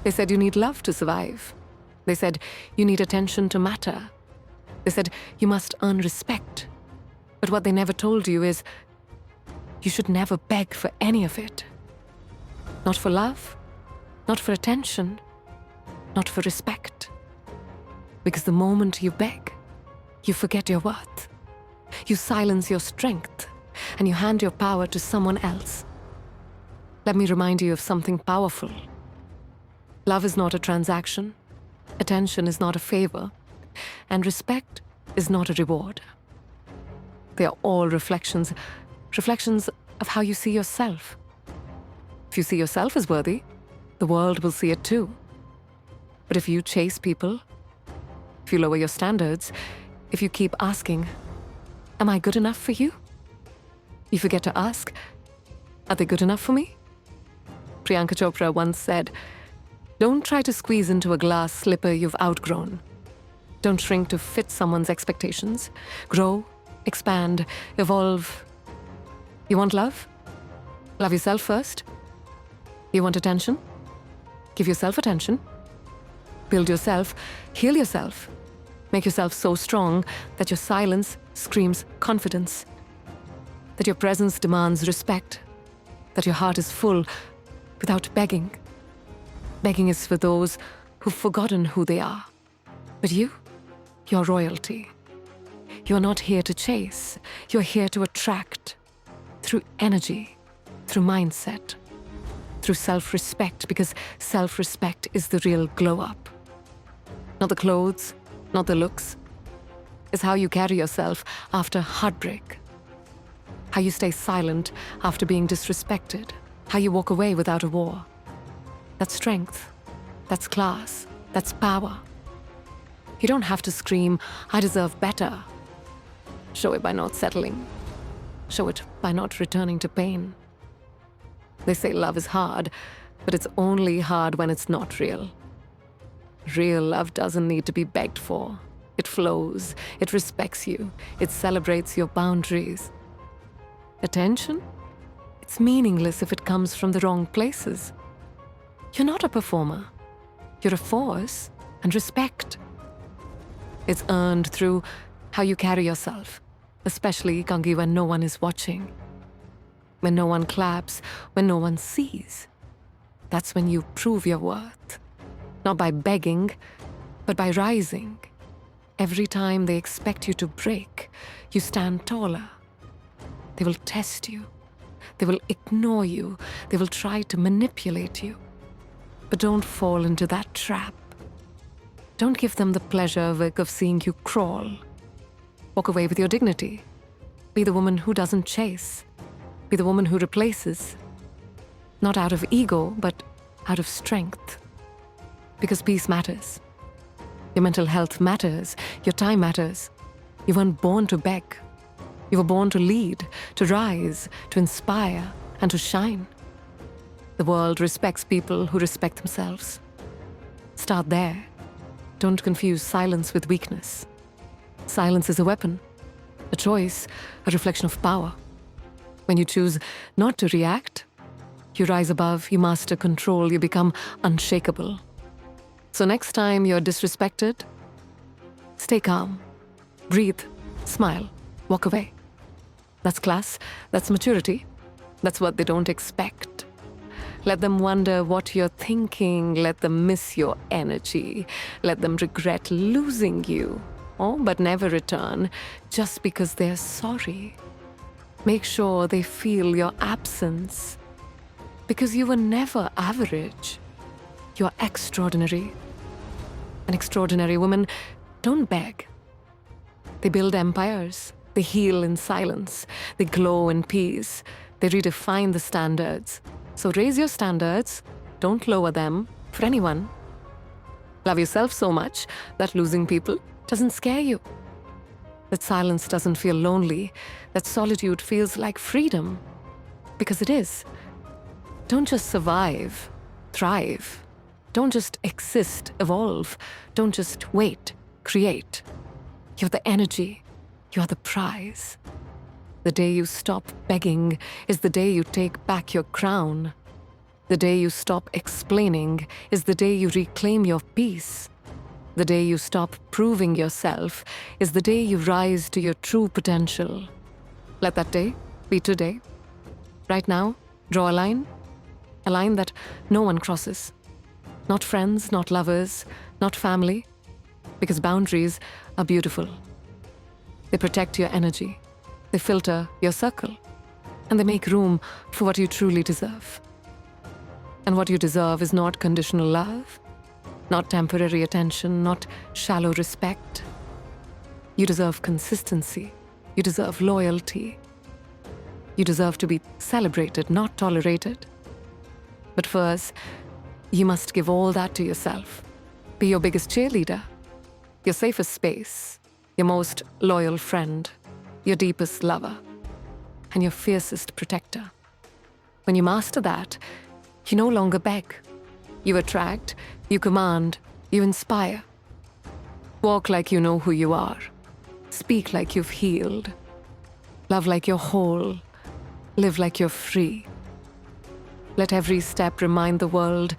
They said you need love to survive. They said you need attention to matter. They said you must earn respect. But what they never told you is you should never beg for any of it. Not for love, not for attention, not for respect. Because the moment you beg, you forget your worth. You silence your strength, and you hand your power to someone else. Let me remind you of something powerful. Love is not a transaction, attention is not a favor, and respect is not a reward. They are all reflections of how you see yourself. If you see yourself as worthy, the world will see it too. But if you chase people, if you lower your standards, if you keep asking, am I good enough for you? You forget to ask, are they good enough for me? Priyanka Chopra once said, don't try to squeeze into a glass slipper you've outgrown. Don't shrink to fit someone's expectations. Grow, expand, evolve. You want love? Love yourself first. You want attention? Give yourself attention. Build yourself, heal yourself. Make yourself so strong that your silence screams confidence, that your presence demands respect, that your heart is full without begging. Begging is for those who've forgotten who they are. But you're royalty. You're not here to chase. You're here to attract through energy, through mindset, through self-respect, because self-respect is the real glow-up. Not the clothes, not the looks. It's how you carry yourself after heartbreak. How you stay silent after being disrespected. How you walk away without a war. That's strength. That's class. That's power. You don't have to scream, I deserve better. Show it by not settling. Show it by not returning to pain. They say love is hard, but it's only hard when it's not real. Real love doesn't need to be begged for. It flows, it respects you, it celebrates your boundaries. Attention? It's meaningless if it comes from the wrong places. You're not a performer. You're a force, and respect. It's earned through how you carry yourself, especially, Kangi, when no one is watching. When no one claps, when no one sees. That's when you prove your worth. Not by begging, but by rising. Every time they expect you to break, you stand taller. They will test you. They will ignore you. They will try to manipulate you. But don't fall into that trap. Don't give them the pleasure, Vic, of seeing you crawl. Walk away with your dignity. Be the woman who doesn't chase. Be the woman who replaces. Not out of ego, but out of strength. Because peace matters. Your mental health matters. Your time matters. You weren't born to beg. You were born to lead, to rise, to inspire, and to shine. The world respects people who respect themselves. Start there. Don't confuse silence with weakness. Silence is a weapon, a choice, a reflection of power. When you choose not to react, you rise above, you master control, you become unshakable. So next time you're disrespected, stay calm, breathe, smile, walk away. That's class, that's maturity, that's what they don't expect. Let them wonder what you're thinking, let them miss your energy, let them regret losing you. Oh, but never return just because they're sorry. Make sure they feel your absence. Because you were never average. You're extraordinary. And extraordinary women don't beg. They build empires. They heal in silence. They glow in peace. They redefine the standards. So raise your standards. Don't lower them for anyone. Love yourself so much that losing people doesn't scare you. That silence doesn't feel lonely. That solitude feels like freedom. Because it is. Don't just survive, thrive. Don't just exist, evolve. Don't just wait, create. You're the energy. You're the prize. The day you stop begging is the day you take back your crown. The day you stop explaining is the day you reclaim your peace. The day you stop proving yourself is the day you rise to your true potential. Let that day be today. Right now, draw a line that no one crosses. Not friends, not lovers, not family, because boundaries are beautiful. They protect your energy, they filter your circle, and they make room for what you truly deserve. And what you deserve is not conditional love, not temporary attention, not shallow respect. You deserve consistency. You deserve loyalty. You deserve to be celebrated, not tolerated. But first, you must give all that to yourself. Be your biggest cheerleader, your safest space, your most loyal friend, your deepest lover, and your fiercest protector. When you master that, you no longer beg. You attract, you command, you inspire. Walk like you know who you are. Speak like you've healed. Love like you're whole. Live like you're free. Let every step remind the world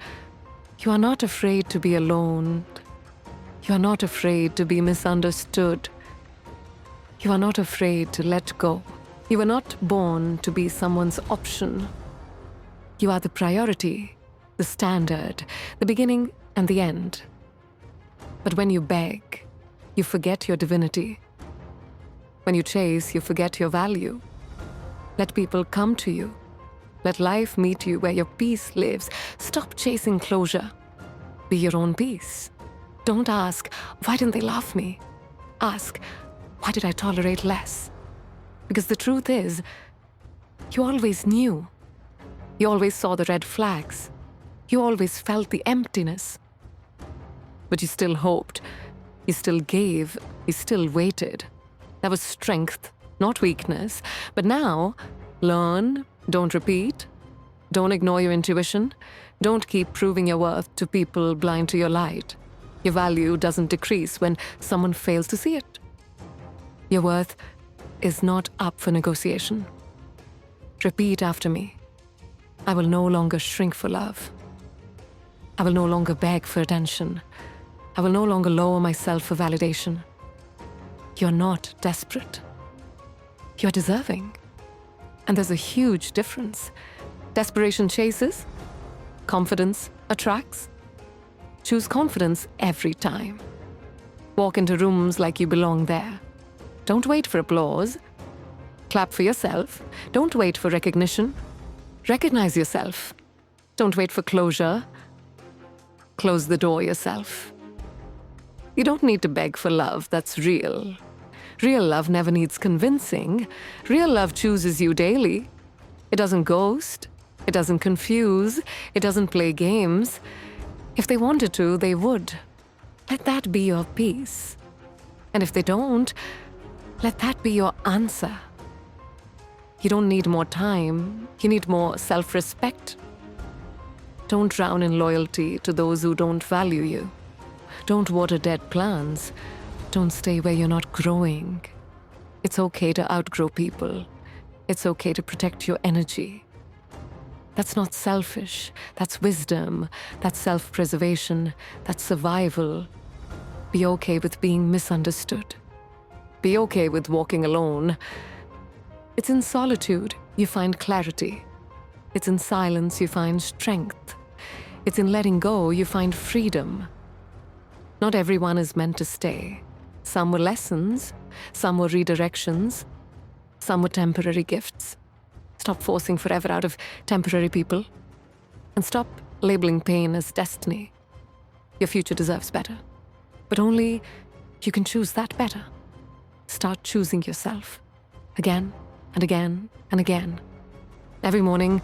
you are not afraid to be alone. You are not afraid to be misunderstood. You are not afraid to let go. You were not born to be someone's option. You are the priority, the standard, the beginning and the end. But when you beg, you forget your divinity. When you chase, you forget your value. Let people come to you. Let life meet you where your peace lives. Stop chasing closure. Be your own peace. Don't ask, why didn't they love me? Ask, why did I tolerate less? Because the truth is, you always knew. You always saw the red flags. You always felt the emptiness. But you still hoped. You still gave. You still waited. That was strength, not weakness. But now, learn, don't repeat. Don't ignore your intuition. Don't keep proving your worth to people blind to your light. Your value doesn't decrease when someone fails to see it. Your worth is not up for negotiation. Repeat after me. I will no longer shrink for love. I will no longer beg for attention. I will no longer lower myself for validation. You're not desperate. You're deserving. And there's a huge difference. Desperation chases. Confidence attracts. Choose confidence every time. Walk into rooms like you belong there. Don't wait for applause. Clap for yourself. Don't wait for recognition. Recognize yourself. Don't wait for closure. Close the door yourself. You don't need to beg for love that's real. Real love never needs convincing. Real love chooses you daily. It doesn't ghost. It doesn't confuse. It doesn't play games. If they wanted to, they would. Let that be your peace. And if they don't, let that be your answer. You don't need more time. You need more self-respect. Don't drown in loyalty to those who don't value you. Don't water dead plants. Don't stay where you're not growing. It's okay to outgrow people. It's okay to protect your energy. That's not selfish. That's wisdom. That's self-preservation. That's survival. Be okay with being misunderstood. Be okay with walking alone. It's in solitude you find clarity. It's in silence you find strength. It's in letting go you find freedom. Not everyone is meant to stay. Some were lessons, some were redirections, some were temporary gifts. Stop forcing forever out of temporary people. And stop labeling pain as destiny. Your future deserves better. But only you can choose that better. Start choosing yourself. Again and again and again. Every morning,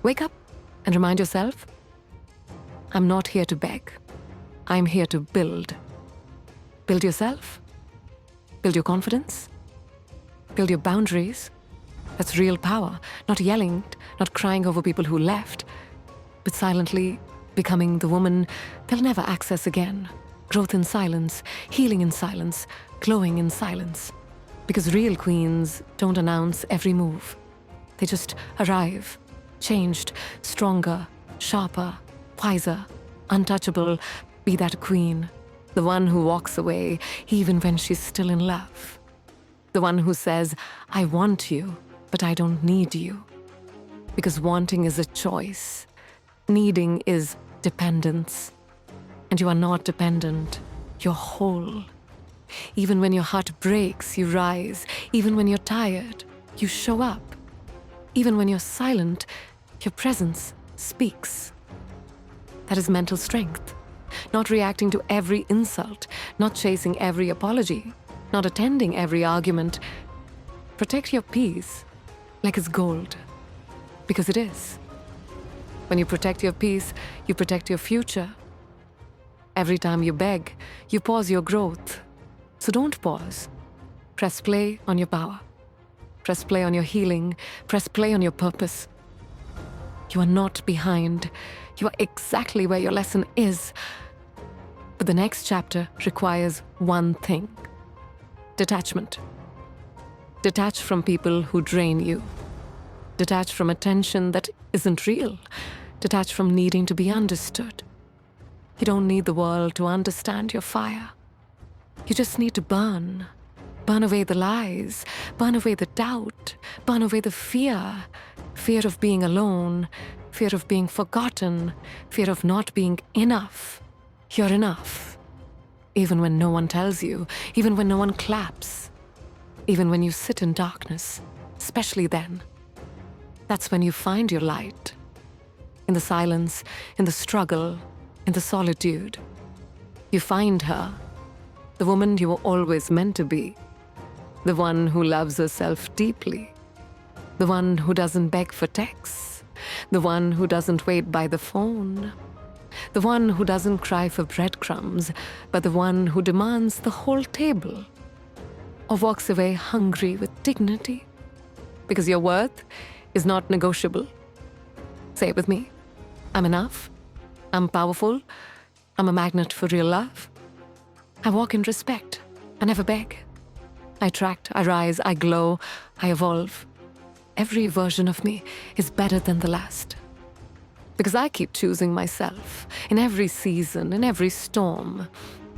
wake up and remind yourself, I'm not here to beg. I'm here to build. Build yourself. Build your confidence. Build your boundaries. That's real power. Not yelling, not crying over people who left, but silently becoming the woman they'll never access again. Growth in silence, healing in silence, glowing in silence. Because real queens don't announce every move. They just arrive, changed, stronger, sharper, wiser, untouchable, be that queen, the one who walks away even when she's still in love. The one who says, I want you, but I don't need you. Because wanting is a choice. Needing is dependence. And you are not dependent. You're whole. Even when your heart breaks, you rise. Even when you're tired, you show up. Even when you're silent, your presence speaks. That is mental strength. Not reacting to every insult, not chasing every apology, not attending every argument. Protect your peace like it's gold, because it is. When you protect your peace, you protect your future. Every time you beg, you pause your growth. So don't pause. Press play on your power. Press play on your healing. Press play on your purpose. You are not behind. You are exactly where your lesson is. But the next chapter requires one thing: detachment. Detach from people who drain you. Detach from attention that isn't real. Detach from needing to be understood. You don't need the world to understand your fire. You just need to burn. Burn away the lies. Burn away the doubt. Burn away the fear. Fear of being alone. Fear of being forgotten. Fear of not being enough. You're enough. Even when no one tells you. Even when no one claps. Even when you sit in darkness. Especially then. That's when you find your light. In the silence, in the struggle, in the solitude. You find her. The woman you were always meant to be. The one who loves herself deeply. The one who doesn't beg for texts. The one who doesn't wait by the phone. The one who doesn't cry for breadcrumbs, but the one who demands the whole table. Or walks away hungry with dignity. Because your worth is not negotiable. Say it with me. I'm enough. I'm powerful. I'm a magnet for real love. I walk in respect. I never beg. I attract, I rise, I glow, I evolve. Every version of me is better than the last. Because I keep choosing myself. In every season, in every storm.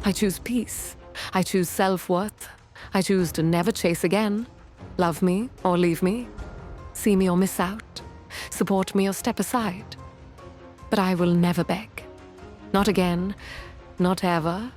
I choose peace. I choose self-worth. I choose to never chase again. Love me or leave me. See me or miss out. Support me or step aside. But I will never beg. Not again. Not ever.